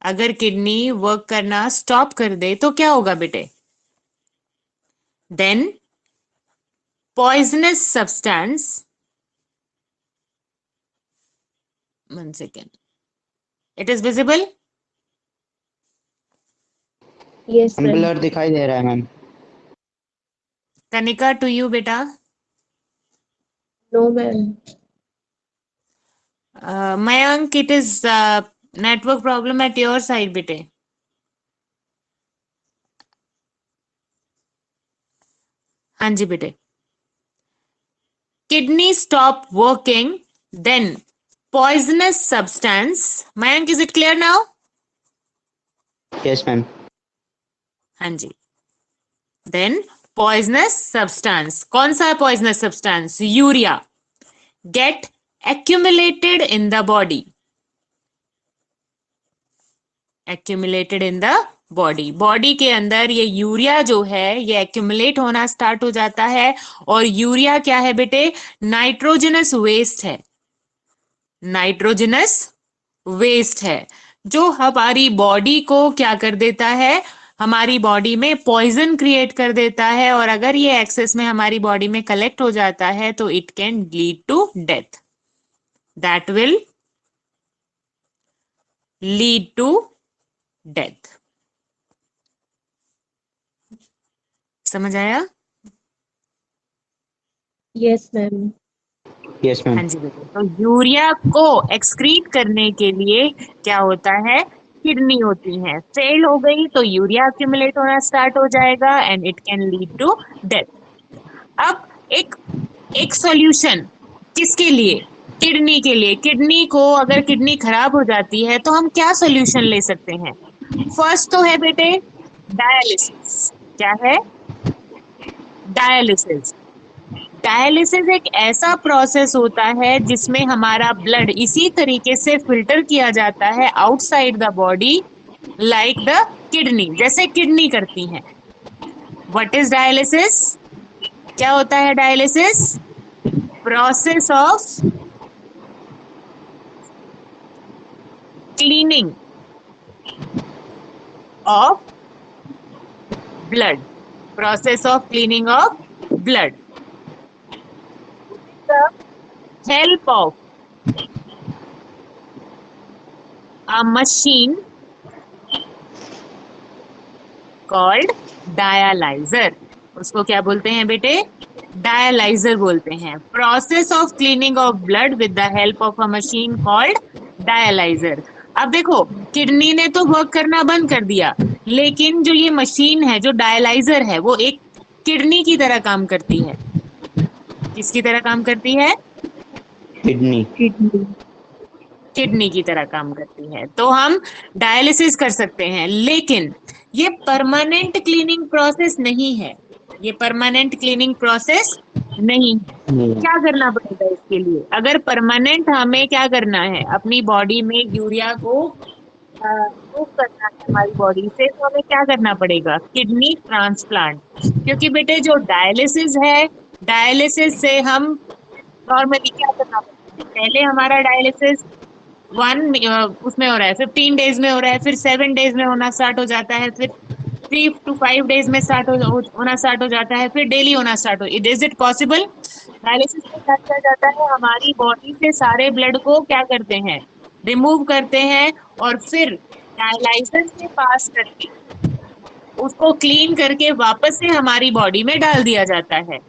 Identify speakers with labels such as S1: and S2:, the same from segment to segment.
S1: अगर kidney work करना stop कर दे तो क्या होगा बेटे? Then poisonous substance, 1 second, it is visible?
S2: Yes ma'am.
S3: Blur दिखाई दे रहा है मैम।
S1: कनिका, टू यू बेटा?
S2: No ma'am.
S1: Mayank, it is network problem at your side बेटे. हाँ जी बेटे. Kidney stop working, then poisonous substance. Mayank, is it clear now?
S3: Yes ma'am.
S1: हाँ जी. Then poisonous substance. कौन सा है poisonous substance? Urea get accumulated in the body. Accumulated in the body. Body के अंदर ये यूरिया जो है ये एक्यूमुलेट होना स्टार्ट हो जाता है. और यूरिया क्या है बेटे? नाइट्रोजनस वेस्ट है. नाइट्रोजनस वेस्ट है जो हमारी बॉडी को क्या कर देता है? हमारी बॉडी में पॉइजन क्रिएट कर देता है. और अगर ये एक्सेस में हमारी बॉडी में कलेक्ट हो जाता है तो it can lead to death. That will lead to death. समझ आया?
S2: Yes ma'am.
S3: यस
S1: हाँ
S3: मैम।
S1: जी बेटे. तो यूरिया को एक्सक्रीट करने के लिए क्या होता है? किडनी होती है. फेल हो गई तो यूरिया एक्यूमुलेट होना स्टार्ट हो जाएगा and it can lead to death. अब एक एक सॉल्यूशन किसके लिए? किडनी के लिए. किडनी को अगर किडनी खराब हो जाती है तो हम क्या सॉल्यूशन ले सकते हैं? फर्स्ट तो है बेटे डायलिसिस. क्या है? डायलिसिस. डायलिसिस एक ऐसा प्रोसेस होता है जिसमें हमारा ब्लड इसी तरीके से फिल्टर किया जाता है outside the body like the kidney, जैसे किडनी करती हैं. What is dialysis? क्या होता है dialysis? Process of cleaning of blood. Process of cleaning of blood. The help of a machine called dialyzer. उसको क्या बोलते हैं बेटे? डायलाइजर बोलते हैं. Process of cleaning of blood with the help of a machine called dialyser. अब देखो kidney ने तो वर्क करना बंद कर दिया, लेकिन जो ये मशीन है जो डायलाइजर है वो एक किडनी की तरह काम करती है. किसकी तरह काम करती है?
S3: किडनी।
S2: किडनी।
S1: किडनी की तरह काम करती है. तो हम डायलिसिस कर सकते हैं, लेकिन ये परमानेंट क्लीनिंग प्रोसेस नहीं है. ये परमानेंट क्लीनिंग प्रोसेस नहीं है. क्या करना पड़ेगा इसके लिए? अगर परमानेंट हमें क्या करना है, अपनी बॉडी में यूरिया को मूव करना है हमारी बॉडी से, तो हमें क्या करना पड़ेगा? Kidney transplant. क्योंकि बेटे जो डायलिसिस है, डायलिसिस से हम नॉर्मली क्या करना पड़ता है? पहले हमारा डायलिसिस उसमें हो रहा है 15 डेज में हो रहा है, फिर 7 डेज में होना स्टार्ट हो जाता है, फिर 3 to 5 डेज में होना स्टार्ट हो जाता है, फिर डेली होना स्टार्ट हो. Is it possible? डायलिसिस में क्या किया जाता है? हमारी बॉडी से सारे ब्लड को क्या करते हैं? रिमूव करते हैं और फिर डायलाइजर से पास करके उसको क्लीन करके वापस से हमारी बॉडी में डाल दिया जाता है.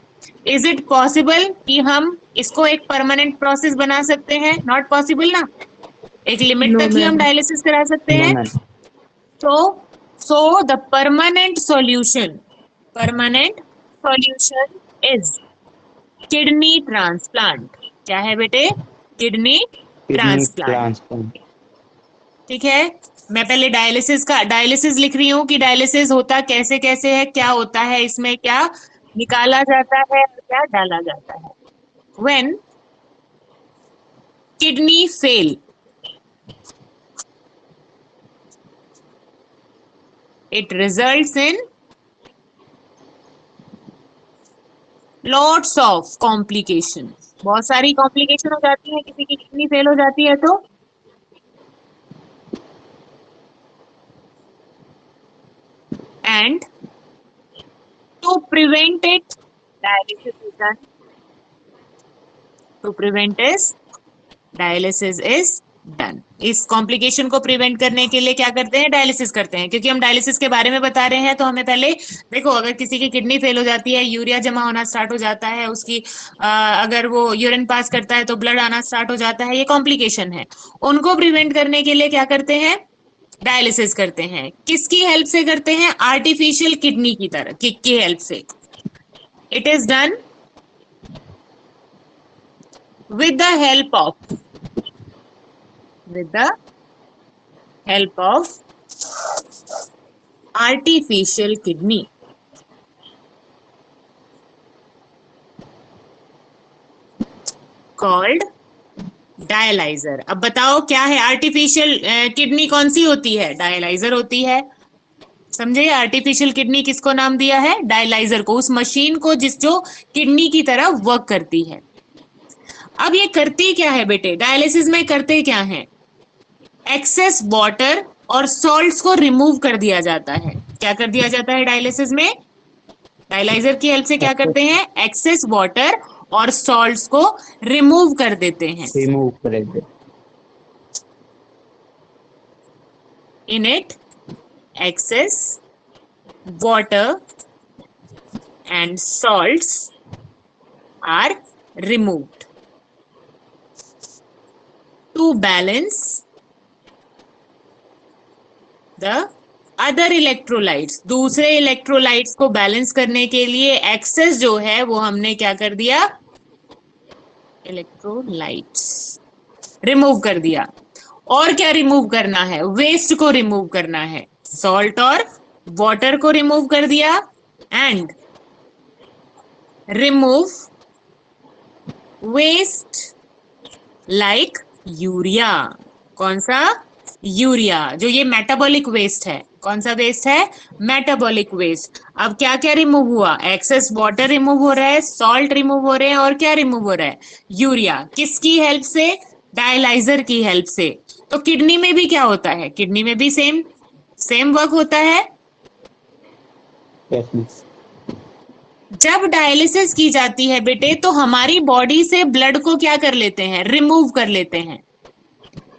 S1: इज इट पॉसिबल कि हम इसको एक परमानेंट प्रोसेस बना सकते हैं? नॉट पॉसिबल ना. एक लिमिट
S2: नो
S1: तक ही हम
S2: मैम।
S1: डायलिसिस करा सकते
S3: नो
S1: हैं.
S3: Ma'am.
S1: So the permanent solution is kidney transplant. क्या है बेटे? Kidney
S3: kidney
S1: transplant.
S3: ट्रांसप्लांट।
S1: ठीक है. मैं पहले डायलिसिस लिख रही हूँ कि डायलिसिस होता कैसे कैसे है, क्या होता है इसमें, क्या निकाला जाता है और क्या डाला जाता है. When kidney fail, it results in lots of complication. बहुत सारी कॉम्प्लिकेशन हो जाती है. किसी की किडनी फेल हो जाती है तो and to prevent it, dialysis is done. To prevent is dialysis is done. इस कॉम्प्लिकेशन को प्रिवेंट करने के लिए क्या करते हैं, डायलिसिस करते हैं। क्योंकि हम डायलिसिस के बारे में बता रहे हैं तो हमें पहले देखो, अगर किसी की किडनी फेल हो जाती है, यूरिया जमा होना स्टार्ट हो जाता है, उसकी अगर वो यूरिन पास करता है तो ब्लड आना स्टार्ट हो जाता है, ये कॉम्प्लिकेशन है। उनको प्रिवेंट करने के लिए क्या करते हैं, डायलिसिस करते हैं। किसकी हेल्प से करते हैं, आर्टिफिशियल किडनी की तरह की हेल्प से। It is done with the help of artificial kidney called dialyser. अब बताओ क्या है, आर्टिफिशियल किडनी कौन सी होती है, डायलाइजर होती है। समझे, आर्टिफिशियल किडनी किसको नाम दिया है, डायलाइजर को, उस मशीन को जो किडनी की तरह वर्क करती है। अब ये करती क्या है बेटे, डायलिसिस में करते क्या है, एक्सेस वाटर और सॉल्ट्स को रिमूव कर दिया जाता है। क्या कर दिया जाता है डायलिसिस में, डायलाइजर की हेल्प से क्या करते हैं, एक्सेस वाटर और सॉल्ट्स को रिमूव कर देते हैं।
S3: रिमूव करेंगे।
S1: In it excess water and salts are removed to balance the other electrolytes। दूसरे इलेक्ट्रोलाइट्स को बैलेंस करने के लिए एक्सेस जो है वो हमने क्या कर दिया, इलेक्ट्रोलाइट्स रिमूव कर दिया। और क्या रिमूव करना है, वेस्ट को रिमूव करना है, सॉल्ट और वाटर को रिमूव कर दिया and remove waste like urea. कौन सा, यूरिया, जो ये मेटाबॉलिक वेस्ट है। कौन सा वेस्ट है, मेटाबॉलिक वेस्ट। अब क्या क्या रिमूव हुआ, एक्सेस वाटर रिमूव हो रहा है, सॉल्ट रिमूव हो रहे हैं, और क्या रिमूव हो रहा है, यूरिया। किसकी हेल्प से, डायलाइजर की हेल्प से। तो किडनी में भी क्या होता है, किडनी में भी सेम वर्क होता है।
S3: Yes, miss.
S1: जब डायलिसिस की जाती है बेटे तो हमारी बॉडी से ब्लड को क्या कर लेते हैं, रिमूव कर लेते हैं।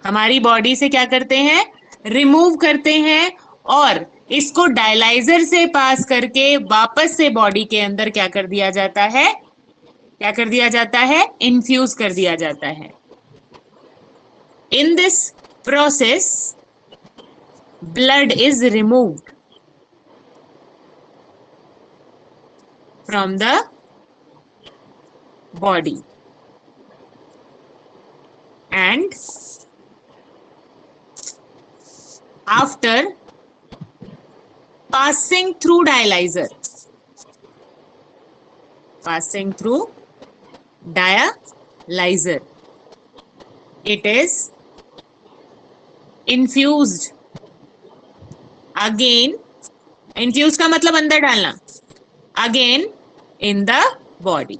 S1: हमारी बॉडी से क्या करते हैं, रिमूव करते हैं, और इसको डायलाइजर से पास करके वापस से बॉडी के अंदर क्या कर दिया जाता है, क्या कर दिया जाता है, इन्फ्यूज कर दिया जाता है। In this process blood is removed from the body and after passing through dialyzer it is infused again। infused का मतलब अंदर डालना, again in the body.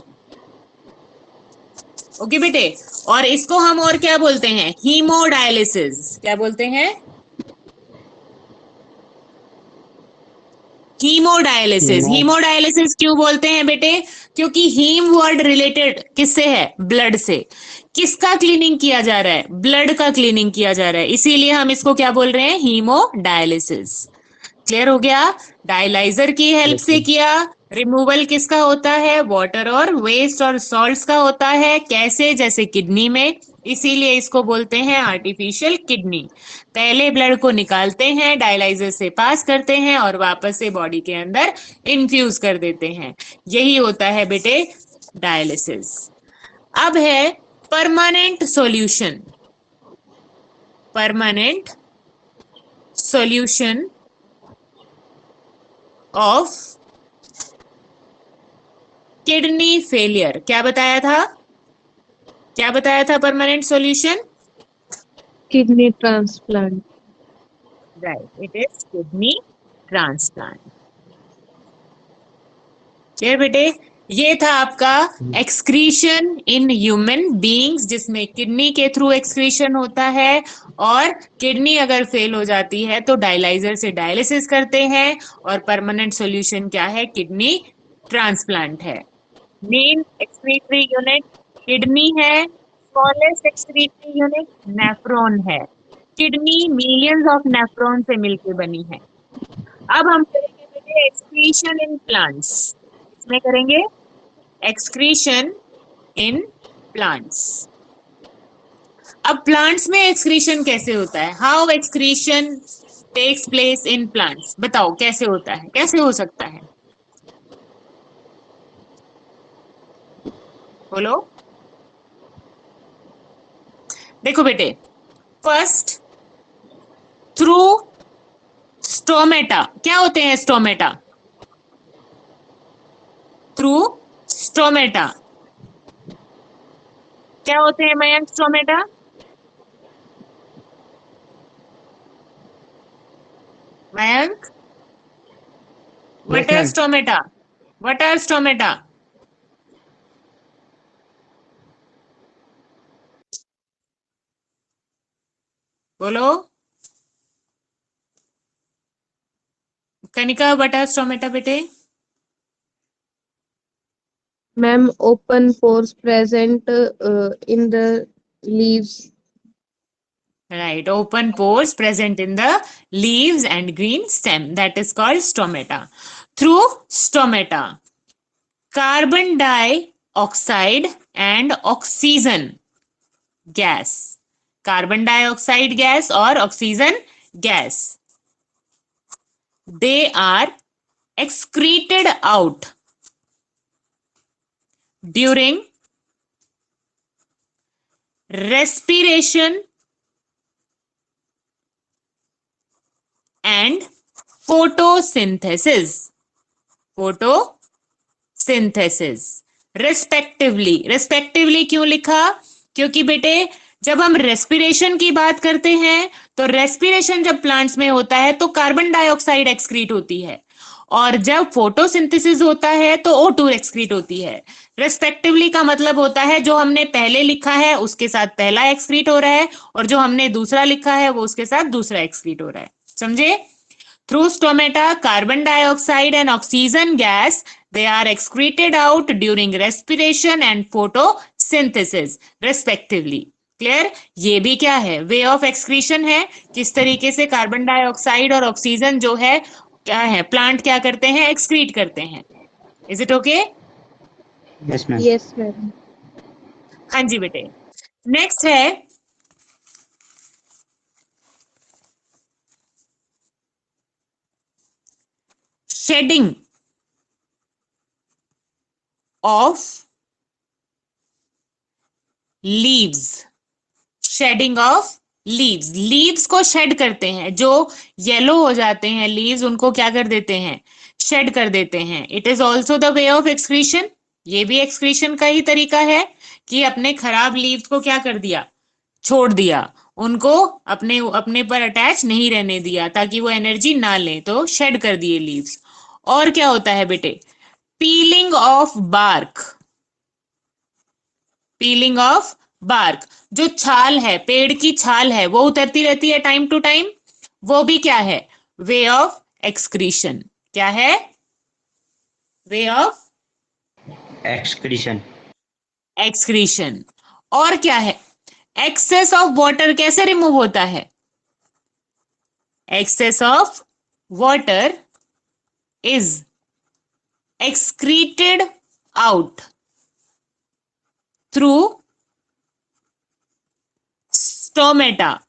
S1: Okay बेटे, और इसको हम और क्या बोलते हैं, हीमोडायलिसिस। क्या बोलते हैं, हीमोडायलिसिस। हीमोडायलिसिस क्यों बोलते हैं बेटे, क्योंकि हीम वर्ड रिलेटेड किससे है, ब्लड से। किसका क्लीनिंग किया जा रहा है, ब्लड का क्लीनिंग किया जा रहा है, इसीलिए हम इसको क्या बोल रहे हैं, हीमोडायलिसिस। क्लियर हो गया, डायलाइजर की हेल्प से किया। रिमूवल किसका होता है, वाटर और वेस्ट और सॉल्ट्स का होता है। कैसे, जैसे किडनी में, इसीलिए इसको बोलते हैं आर्टिफिशियल किडनी। पहले ब्लड को निकालते हैं, डायलाइजर से पास करते हैं और वापस से बॉडी के अंदर इन्फ्यूज कर देते हैं। यही होता है बेटे डायलिसिस। अब है permanent solution. Permanent solution of kidney failure. क्या बताया था, क्या बताया था permanent solution,
S2: Kidney transplant.
S1: Right, it is kidney transplant. Clear बेटे, ये था आपका एक्सक्रीशन इन ह्यूमन बीइंग्स, जिसमें किडनी के थ्रू एक्सक्रीशन होता है, और किडनी अगर फेल हो जाती है तो डायलाइजर से डायलिसिस करते हैं, और परमानेंट सॉल्यूशन क्या है? किडनी ट्रांसप्लांट है। मेन एक्सक्रीटरी यूनिट किडनी है, स्मॉलेस्ट एक्सक्रीटरी यूनिट नेफ्रॉन है। किडनी मिलियंस ऑफ नेफ्रॉन से मिलकर बनी है। अब हम करेंगे बेटे एक्सक्रीशन इन प्लांट्स। इसमें करेंगे एक्सक्रीशन इन प्लांट्स। अब प्लांट्स में एक्सक्रीशन कैसे होता है? How excretion takes place in plants, बताओ कैसे होता है, कैसे हो सकता है? बोलो। देखो बेटे, फर्स्ट थ्रू स्टोमेटा। क्या होते हैं स्टोमेटा? थ्रू स्टोमेटा क्या होते हैं Mayank? Stomata Mayank, what are
S3: Yes, ma'am.
S1: stomata? What are stomata? बोलो कनिका, what are stomata बेटे?
S2: Ma'am, open pores present in the leaves.
S1: Right, open pores present in the leaves and green stem, that is called stomata. Through stomata, carbon dioxide and oxygen gas, carbon dioxide gas or oxygen gas, they are excreted out during respiration and photosynthesis. photosynthesis respectively. respectively क्यों लिखा? क्योंकि बेटे जब हम respiration की बात करते हैं तो रेस्पिरेशन जब प्लांट्स में होता है तो कार्बन डाइऑक्साइड एक्सक्रीट होती है, और जब फोटोसिंथेसिस होता है तो O2 एक्सक्रीट होती है। रेस्पेक्टिवली का मतलब होता है जो हमने पहले लिखा है उसके साथ पहला एक्सक्रीट हो रहा है, और जो हमने दूसरा लिखा है वो उसके साथ दूसरा एक्सक्रीट हो रहा है। समझे? Through stomata, carbon dioxide and oxygen gas, they are excreted out during respiration and photosynthesis, respectively. Clear? ये भी क्या है? वे ऑफ एक्सक्रीशन है। किस तरीके से कार्बन डाइऑक्साइड और ऑक्सीजन जो है क्या है, प्लांट क्या करते हैं? एक्सक्रीट करते हैं। Is it okay?
S3: Yes, ma'am.
S2: Yes, ma'am.
S1: हाँ जी बेटे। नेक्स्ट है shedding of leaves. Shedding of leaves, leaves को शेड करते हैं, जो येलो हो जाते हैं लीव्स उनको क्या कर देते हैं? शेड कर देते हैं। It is also the way of excretion. ये भी एक्सक्रीशन का ही तरीका है कि अपने खराब लीव्स को क्या कर दिया? छोड़ दिया, उनको अपने अपने पर अटैच नहीं रहने दिया ताकि वो एनर्जी ना लें, तो शेड कर दिए लीव्स। और क्या होता है बेटे? Peeling of bark. Peeling of bark, जो छाल है, पेड़ की छाल है, वो उतरती रहती है टाइम टू टाइम, वो भी क्या है? Way of excretion. क्या है? Way of
S3: Excretion.
S1: एक्सक्रीशन। और क्या है? एक्सेस ऑफ वाटर कैसे रिमूव होता है? Excess of water is excreted out through stomata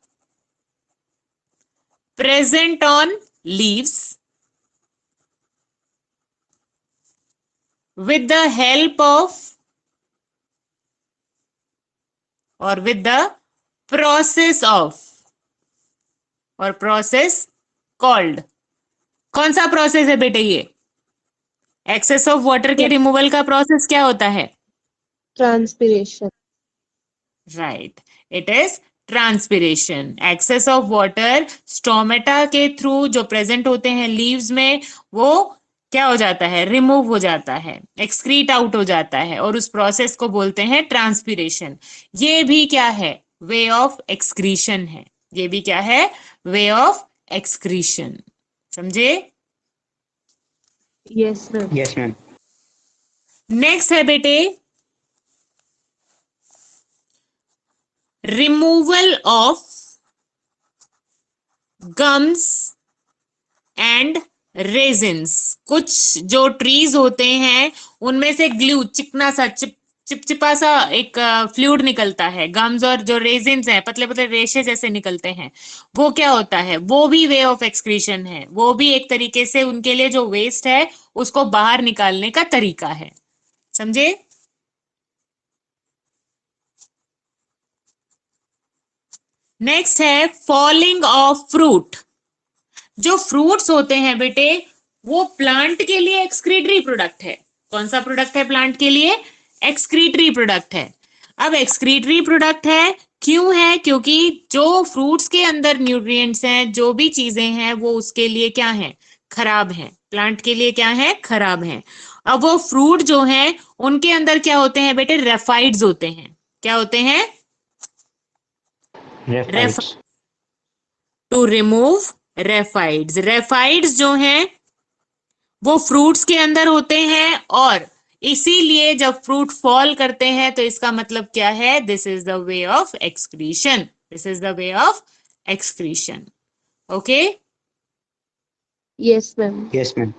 S1: present on leaves with the help of or with the process of or process called। कौन सा process है बेटे ये? एक्सेस ऑफ वाटर के removal का प्रोसेस क्या होता है?
S2: Transpiration.
S1: Right, it is transpiration. Excess of water stomata के थ्रू जो प्रेजेंट होते हैं लीव्स में, वो क्या हो जाता है, रिमूव हो जाता है, एक्सक्रीट आउट हो जाता है, और उस प्रोसेस को बोलते हैं ट्रांसपीरेशन। ये भी क्या है, वे ऑफ एक्सक्रीशन है। ये भी क्या है, वे ऑफ एक्सक्रीशन। समझे?
S2: Yes, ma'am.
S3: Yes, ma'am.
S1: Next है बेटे, removal of gums and resins. कुछ जो ट्रीज होते हैं उनमें से ग्लू, चिकना सा चिपचिपा सा एक फ्लूइड निकलता है। गम्स और जो रेजिन्स हैं, पतले पतले रेशे जैसे निकलते हैं, वो क्या होता है, वो भी वे ऑफ एक्सक्रीशन है। वो भी एक तरीके से उनके लिए जो वेस्ट है उसको बाहर निकालने का तरीका है। समझे? नेक्स्ट है फॉलिंग ऑफ फ्रूट। जो फ्रूट्स होते हैं बेटे, वो प्लांट के लिए एक्सक्रीटरी प्रोडक्ट है। कौन सा प्रोडक्ट है प्लांट के लिए? एक्सक्रीटरी प्रोडक्ट है। अब एक्सक्रीटरी प्रोडक्ट है, क्यों है? क्योंकि जो फ्रूट्स के अंदर न्यूट्रिएंट्स हैं, जो भी चीजें हैं, वो उसके लिए क्या है, खराब है। प्लांट के लिए क्या है, खराब है। अब वो फ्रूट जो है उनके अंदर क्या होते हैं बेटे, रेफाइड्स होते हैं। क्या होते हैं?
S3: Raphides.
S1: To remove raphides. Raphides जो हैं वो फ्रूट्स के अंदर होते हैं, और इसीलिए जब फ्रूट फॉल करते हैं तो इसका मतलब क्या है, this is the way of excretion. This is the way of excretion. Okay?
S2: Yes, ma'am.
S3: Yes, ma'am.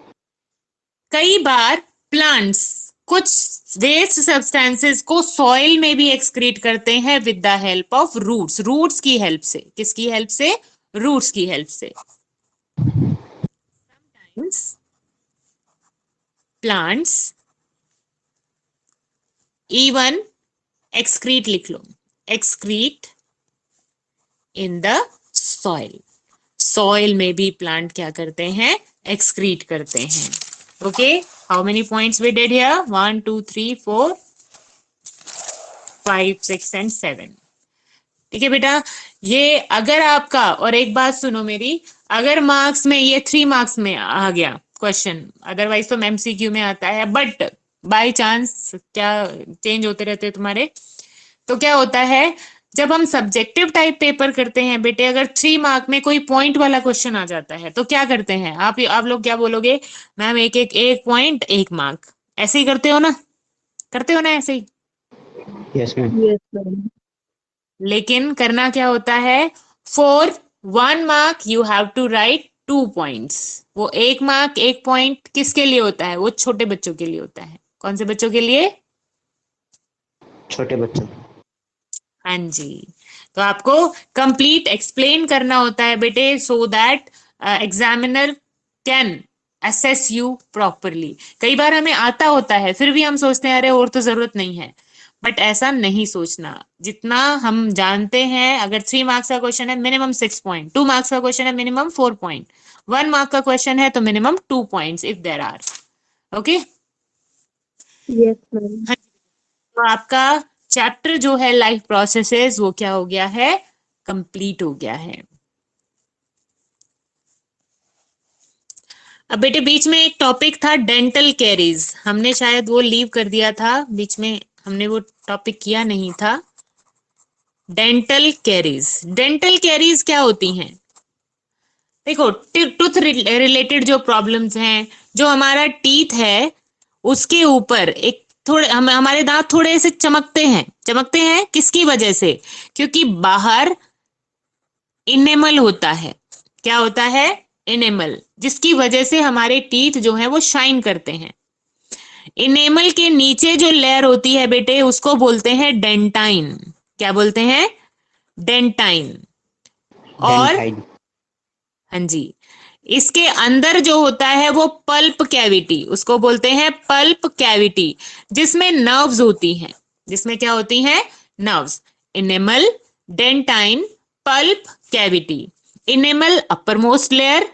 S1: कई बार प्लांट्स कुछ वेस्ट सब्सटेंसेस को सॉइल में भी एक्सक्रीट करते हैं with the help of roots. Roots की हेल्प से। किसकी हेल्प से? रूट्स की हेल्प से। प्लांट्स इवन एक्सक्रीट, लिख लो, excrete in the soil. Soil में भी प्लांट क्या करते हैं, एक्सक्रीट करते हैं। Okay, how many points we did here? 1 2 3 4 5 6 and 7। ठीक है बेटा, ये अगर आपका, और एक बात सुनो मेरी, अगर मार्क्स में ये 3 मार्क्स में आ गया क्वेश्चन, अदरवाइज तो एमसीक्यू में आता है, बट बाय चांस क्या चेंज होते रहते हैं तुम्हारे, तो क्या होता है जब हम सब्जेक्टिव टाइप पेपर करते हैं बेटे, अगर 3 मार्क में कोई पॉइंट वाला क्वेश्चन आ जाता है तो क्या करते हैं आप लोग? क्या बोलोगे? मैम एक पॉइंट 1 मार्क, ऐसे ही करते हो ना? करते हो ना ऐसे ही?
S3: Yes, ma'am.
S2: Yes, ma'am.
S1: लेकिन करना क्या होता है, for 1 mark you have to write 2 points. वो 1 मार्क 1 पॉइंट किसके लिए होता है? वो छोटे बच्चों के लिए होता है। कौन से बच्चों के लिए?
S3: छोटे बच्चों.
S1: हाँ जी। तो आपको कंप्लीट एक्सप्लेन करना होता है बेटे, so that examiner can assess you properly. कई बार हमें आता होता है, फिर भी हम सोचते हैं अरे और तो जरूरत नहीं है, बट ऐसा नहीं सोचना। जितना हम जानते हैं, अगर 3 मार्क्स का क्वेश्चन है मिनिमम 6 पॉइंट, 2 मार्क्स का क्वेश्चन है मिनिमम 4 पॉइंट, 1 मार्क का क्वेश्चन है तो minimum 2 points if there are. Okay?
S2: Yes, ma'am.
S1: तो आपका चैप्टर जो है लाइफ प्रोसेसेस, वो क्या हो गया है, कंप्लीट हो गया है। अब बेटे बीच में एक टॉपिक था डेंटल कैरीज, हमने शायद वो लीव कर दिया था बीच में, हमने वो टॉपिक किया नहीं था। डेंटल कैरीज, डेंटल कैरीज क्या होती हैं? देखो, टूथ रिलेटेड जो प्रॉब्लम्स हैं, जो हमारा टीथ है उसके ऊपर एक थोड़े हमारे दांत थोड़े से चमकते हैं। चमकते हैं किसकी वजह से? क्योंकि बाहर इनेमल होता है। क्या होता है? इनेमल, जिसकी वजह से हमारे टीथ जो है वो शाइन करते हैं। इनेमल के नीचे जो लेयर होती है बेटे, उसको बोलते हैं डेंटाइन। क्या बोलते हैं? डेंटाइन। और
S3: Dentine.
S1: हाँ जी, इसके अंदर जो होता है वो पल्प कैविटी, उसको बोलते हैं पल्प कैविटी, जिसमें नर्व्स होती हैं। जिसमें क्या होती हैं? Nerves. Enamel, dentine, pulp cavity. Enamel upper most layer.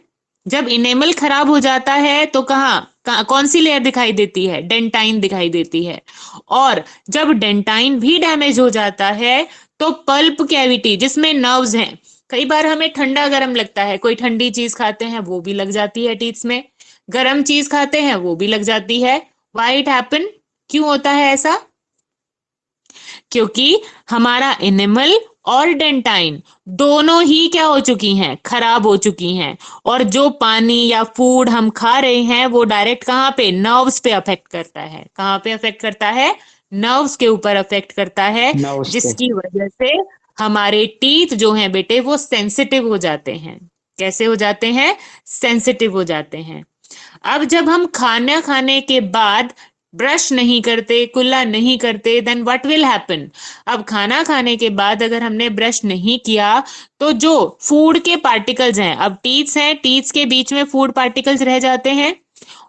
S1: जब इनेमल खराब हो जाता है तो कौन सी लेयर दिखाई देती है? डेंटाइन दिखाई देती है। और जब डेंटाइन भी डैमेज हो जाता है तो पल्प कैविटी, जिसमें नर्व्स हैं, कई बार हमें ठंडा गर्म लगता है, कोई ठंडी चीज खाते हैं वो भी लग जाती है टीथ में, गरम चीज खाते हैं वो भी लग जाती है। व्हाई इट हैपन, क्यों होता है ऐसा? क्योंकि हमारा एनिमल और डेंटाइन दोनों ही क्या हो चुकी हैं, खराब हो चुकी हैं। और जो पानी या फूड हम खा रहे हैं वो डायरेक्ट कहाँ पे, नर्व्स पे अफेक्ट करता है। कहाँ पे अफेक्ट करता है? नर्व्स के ऊपर अफेक्ट करता है,
S3: ना उस पे।
S1: जिसकी वजह से हमारे टीथ जो हैं बेटे वो सेंसिटिव हो जाते हैं। कैसे हो जाते हैं? सेंसिटिव हो जाते हैं। अब जब हम खाना खाने के बाद ब्रश नहीं करते, कुल्ला नहीं करते, देन व्हाट विल हैपन? अब खाना खाने के बाद अगर हमने ब्रश नहीं किया तो जो फूड के पार्टिकल्स हैं, अब टीथ्स हैं, टीथ्स के बीच में फूड पार्टिकल्स रह जाते हैं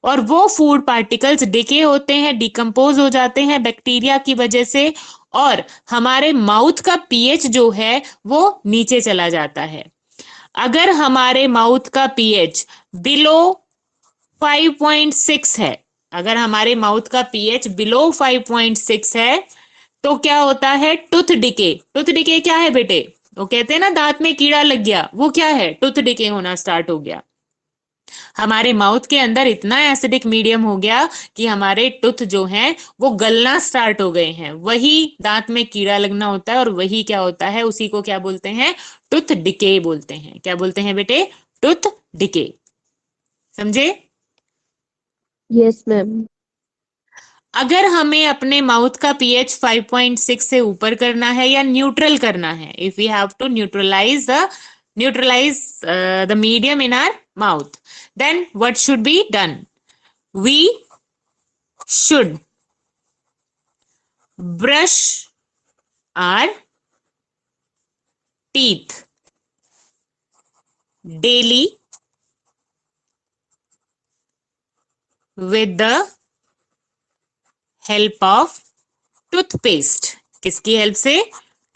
S1: और वो फूड पार्टिकल्स डिके होते हैं, डिकम्पोज हो जाते हैं बैक्टीरिया की वजह से, और हमारे माउथ का पीएच जो है वो नीचे चला जाता है। अगर हमारे माउथ का पीएच बिलो 5.6 है, अगर हमारे माउथ का पीएच बिलो 5.6 है तो क्या होता है? Tooth decay. टूथ डिके क्या है बेटे? वो कहते हैं ना दांत में कीड़ा लग गया, वो क्या है? टूथ डिके होना स्टार्ट हो गया। हमारे माउथ के अंदर इतना एसिडिक मीडियम हो गया कि हमारे टूथ जो हैं वो गलना स्टार्ट हो गए हैं। वही दांत में कीड़ा लगना होता है और वही क्या होता है, उसी को क्या बोलते हैं? टूथ डिके बोलते हैं। क्या बोलते हैं बेटे? Tooth decay. समझे?
S2: Yes, ma'am.
S1: अगर हमें अपने माउथ का पीएच 5.6 से ऊपर करना है या न्यूट्रल करना है, if we have to neutralise the medium in our mouth, then what should be done? We should brush our teeth daily with the help of toothpaste. किसकी हेल्प से?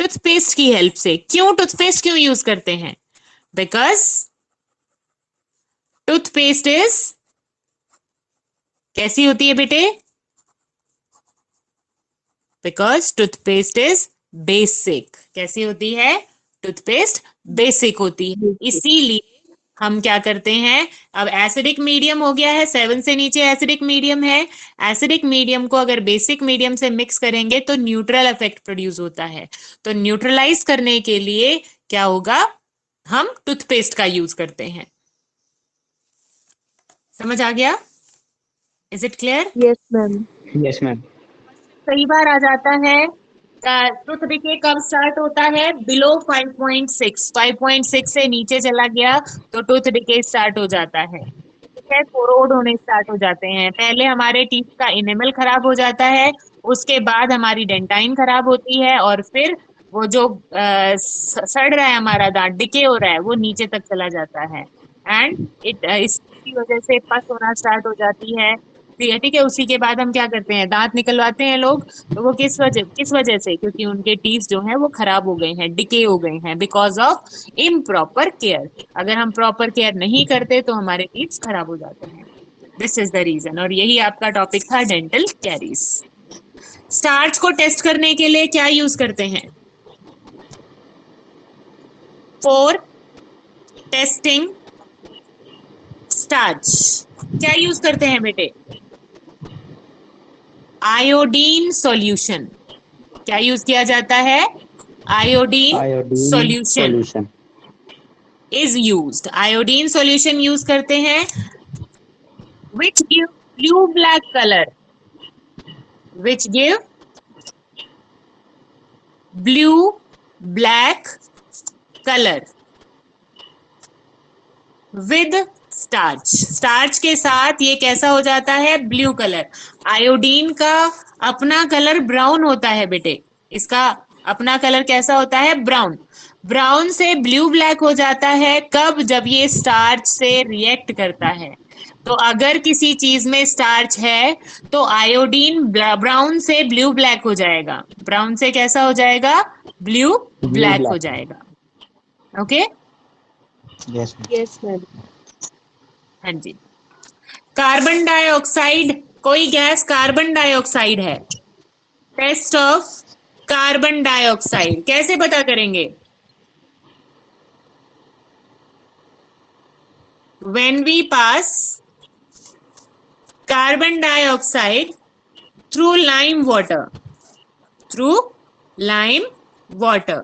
S1: टूथपेस्ट की हेल्प से। क्यों टूथपेस्ट क्यों use करते हैं? Because toothpaste is, कैसी होती है बेटे? Because toothpaste is basic. कैसी होती है? टूथपेस्ट बेसिक होती है,
S2: Yes.
S1: इसीलिए हम क्या करते हैं? अब एसिडिक मीडियम हो गया है, 7 से नीचे एसिडिक मीडियम है। एसिडिक मीडियम को अगर बेसिक मीडियम से मिक्स करेंगे तो न्यूट्रल इफेक्ट प्रोड्यूस होता है। तो न्यूट्रलाइज करने के लिए क्या होगा? हम टूथपेस्ट का यूज करते हैं। समझ आ गया? Is it clear?
S2: Yes, ma'am.
S3: Yes ma'am.
S1: कई बार आ जाता है टूथ डिके कब स्टार्ट होता है? बिलो 5.6। 5.6 से नीचे चला गया तो टूथ डिके स्टार्ट हो जाता है। ठीक है, कोरोड होने स्टार्ट हो जाते हैं। पहले हमारे टीथ का इनेमल खराब हो जाता है, उसके बाद हमारी डेंटाइन खराब होती है और फिर वो जो सड़ रहा है हमारा दांत, डिके हो रहा है, वो नीचे तक चला जाता है। एंड इसकी वजह से पस होना स्टार्ट हो जाती है। ठीक है, उसी के बाद हम क्या करते हैं? दांत निकलवाते हैं लोग। तो वो किस वजह से? क्योंकि उनके टीथ जो हैं वो खराब हो गए हैं, डिके हो गए हैं, बिकॉज ऑफ इम्प्रॉपर केयर। अगर हम प्रॉपर केयर नहीं करते तो हमारे टीथ खराब हो जाते हैं। This is the reason. और यही आपका टॉपिक था, डेंटल कैरीज। स्टार्च को टेस्ट करने के लिए क्या यूज करते हैं? फॉर टेस्टिंग स्टार्च क्या यूज करते हैं बेटे? Iodine solution. क्या यूज किया जाता है? Iodine
S3: iodine
S1: solution
S3: solution.
S1: Is used. Iodine solution use करते हैं which give blue black color, which give blue black color with starch. Starch के साथ ये कैसा हो जाता है? Blue colour. आयोडीन का अपना कलर ब्राउन होता है बेटे, इसका अपना कलर कैसा होता है? ब्राउन। ब्राउन से ब्लू ब्लैक हो जाता है कब? जब ये स्टार्च से रिएक्ट करता है। तो अगर किसी चीज में स्टार्च है तो आयोडीन ब्राउन से ब्लू ब्लैक हो जाएगा। ब्राउन से कैसा हो जाएगा? ब्लू
S3: ब्लू
S1: ब्लैक हो
S3: ब्लैक।
S1: जाएगा। Okay?
S3: Yes ma'am.
S2: Yes, ma'am.
S1: हाँ जी। कार्बन डाइऑक्साइड, कोई गैस कार्बन डाइऑक्साइड है। टेस्ट ऑफ कार्बन डाइऑक्साइड कैसे पता करेंगे? When we pass carbon dioxide through lime water. Through lime water.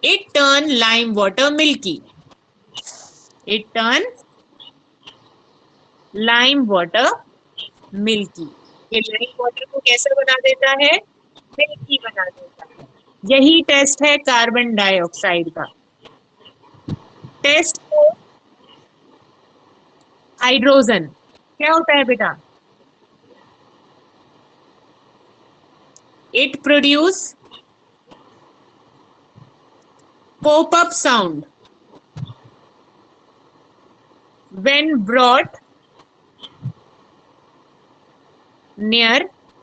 S1: It turn lime water milky. It turn lime water milky. ये lime water को कैसा बना देता है? मिल्की बना देता है. यही टेस्ट है कार्बन डाइऑक्साइड का. टेस्ट को हाइड्रोजन क्या होता है बेटा? It produce pop-up sound when brought near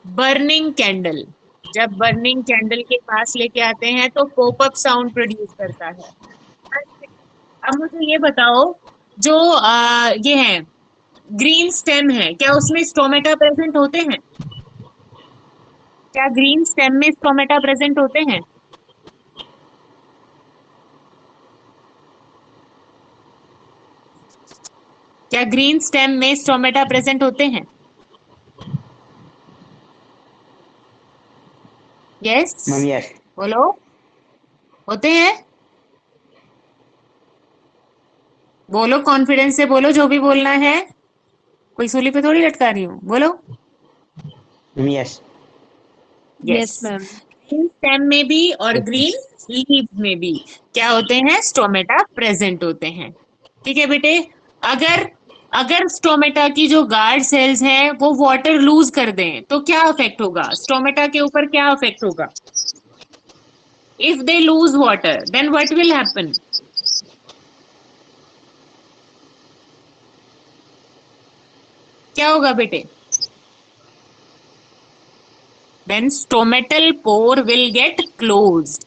S1: burning candle. जब बर्निंग कैंडल के पास लेके आते हैं तो पॉपअप साउंड प्रोड्यूस करता है. अब मुझे ये बताओ, जो ये है ग्रीन स्टेम है, क्या उसमें स्टोमेटा प्रेजेंट होते हैं? क्या ग्रीन स्टेम में स्टोमेटा प्रेजेंट होते हैं? क्या ग्रीन स्टेम में स्टोमेटा प्रेजेंट होते हैं? Yes
S3: ma'am yes.
S1: बोलो, होते हैं? बोलो, कॉन्फिडेंस से बोलो, जो भी बोलना है. कोई सूली पे थोड़ी लटका रही हूँ, बोलो.
S3: Ma'am yes.
S2: Yes, ma'am.
S1: Green stem में भी और ग्रीन लीव्स में भी क्या होते हैं? स्टोमेटा प्रेजेंट होते हैं. ठीक है बेटे. अगर स्टोमेटा की जो गार्ड सेल्स हैं वो वाटर लूज कर दें तो क्या अफेक्ट होगा? स्टोमेटा के ऊपर क्या अफेक्ट होगा? If they lose water then what will happen? क्या होगा बेटे? then stomatal pore will get closed.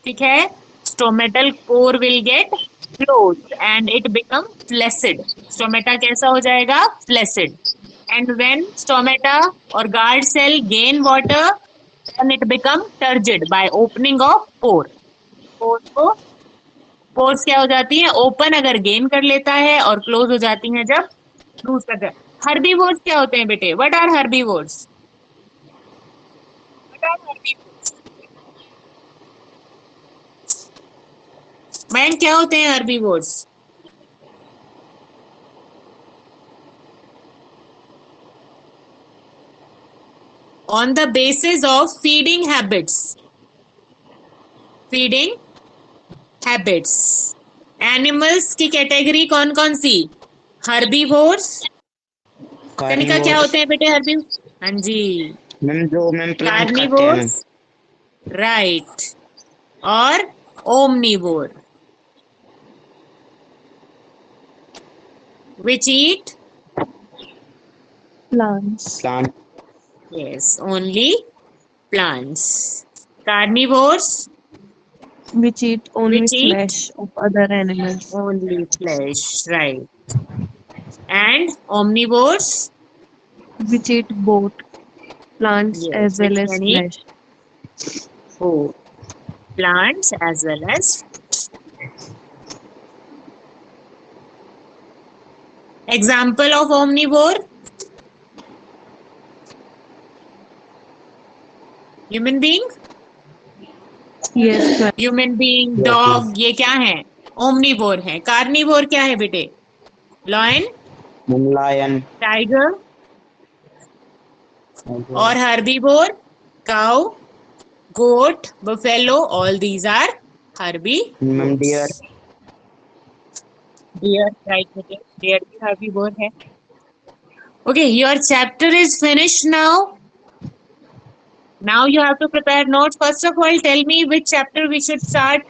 S1: ठीक है, stomatal pore will get closed and it become flaccid. stomata कैसा हो जाएगा? Flaccid. And when stomata or guard cell gain water, then it become turgid by opening of pore. pores क्या हो जाती है? Open अगर गेन कर लेता है और क्लोज हो जाती हैं जब लूज करता है. हर्बीवोर्स क्या होते हैं बेटे? What are herbivores? मैन क्या होते हैं herbivores? On the basis of feeding habits. Animals की कैटेगरी कौन कौन सी? हर्बीवोर्स. कनिका क्या होते हैं बेटे हर्बीवोर्स? हाँ जी,
S3: मैम जो मैम प्लांट खाते हैं.
S1: कार्निवोर्स, राइट, और omnivore which eat
S2: Plants.
S3: Plant.
S1: yes only plants. Carnivores
S2: Which eat only
S1: Which eat?
S2: flesh of other animals.
S1: only flesh, right. And omnivores
S2: Which eat both plants
S1: Yes,
S2: as well
S1: which
S2: as
S1: can eat
S2: flesh.
S1: both plants as well as example of omnivore. Human being,
S2: Yes, ma'am.
S1: Human being,
S3: Yes,
S1: dog, ये क्या है? Omnivore है. Carnivore क्या है बेटे? Lion,
S3: ma'am lion.
S1: Tiger, और herbivore cow, goat, buffalo, all these are herbi.
S3: Ma'am deer.
S1: Deer, right बेटे, deer भी हर्बीवोर है. Okay, your chapter is finished now. Now you have to prepare notes. First of all, tell me which chapter we should start.